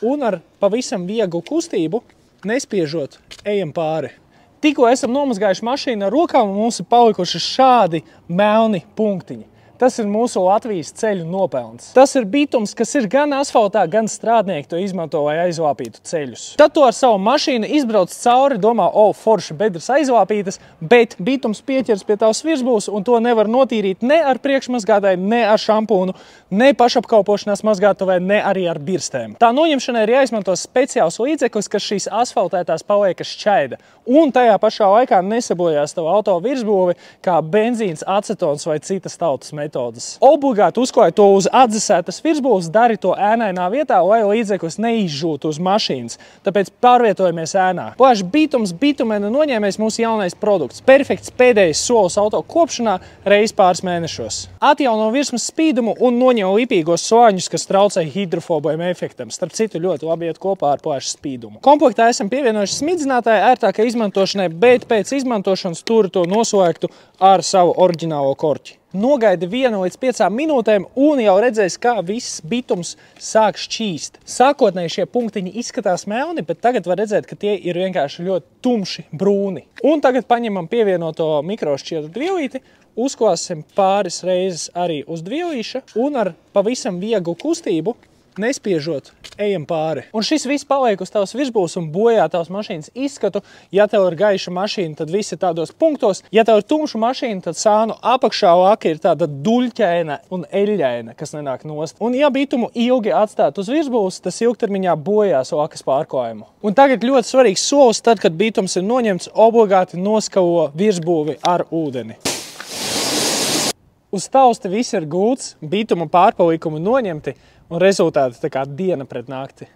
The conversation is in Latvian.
Un ar pavisam vieglu kustību, nespiežot, ejam pāri. Tikko esam nomazgājuši mašīnu ar rokām, un mums ir palikuši šādi melni punktiņi. Tas ir mūsu Latvijas ceļu nopelns. Tas ir bitums, kas ir gan asfaltā, gan strādnieki to izmanto, lai aizvāpītu ceļus. Tad to ar savu mašīnu izbrauc cauri, domā, forši bedres aizvāpītas, bet bitums pieķers pie tavas virsbūves, un to nevar notīrīt ne ar priekšmazgātāju, ne ar šampūnu, ne pašapkalpošanās mazgātuvē, ne arī ar birstēm. Tā noņemšanai ir jāizmanto speciāls līdzeklis, kas šīs asfaltētās paliekas šķaida, un tajā pašā laikā nesabojās tavu auto virsbūvi, kā benzīns, acetons vai citas tautas metodas. Obligāti uzklāj to uz atdzesētas virsbūves, dari to ēnainā vietā, lai līdzeklis neizžūtu uz mašīnas. Tāpēc pārvietojamies ēnā. Plašs bitums, bitumena noņēmējs mūsu jaunais produkts. Perfekts pēdējais solis auto kopšanā reiz pāris mēnešos. Atjauno virsmas spīdumu un noņem lipīgos slāņus, kas traucē hidrofobajam efektam. Starp citu, ļoti labi iet kopā ar plašu spīdumu. Komplektā esam pievienojuši smidzinātāju ērtākai izmantošanai, bet pēc izmantošanas turi to noslēgtu ar savu oriģinālo korķi. Nogaidi 1 līdz 5 minūtēm un jau redzēs, kā viss bitums sāk šķīst. Sākotnēji šie punktiņi izskatās melni, bet tagad var redzēt, ka tie ir vienkārši ļoti tumši brūni. Un tagad paņemam pievienoto mikrošķietu dvielīti, uzklāsim pāris reizes arī uz dvielīša un ar pavisam vieglu kustību, nespiežot, ejam pāri. Un šis viss paliek uz tavas virsbūves un bojā tavas mašīnas izskatu. Ja tev ir gaiša mašīna, tad viss ir tādos punktos. Ja tev ir tumša mašīna, tad sānu apakšā laka ir tāda duļķaina un eļļaina, kas nenāk nost. Un ja bitumu ilgi atstāt uz virsbūves, tas ilgtermiņā bojās lakas pārklājumu. Un tagad ļoti svarīgs solis, tad, kad bitums ir noņemts, obligāti noskalo virsbūvi ar ūdeni. Uz tausti viss ir gults, bituma pārpalikumi noņemti, un rezultāti tā kā diena pret nakti.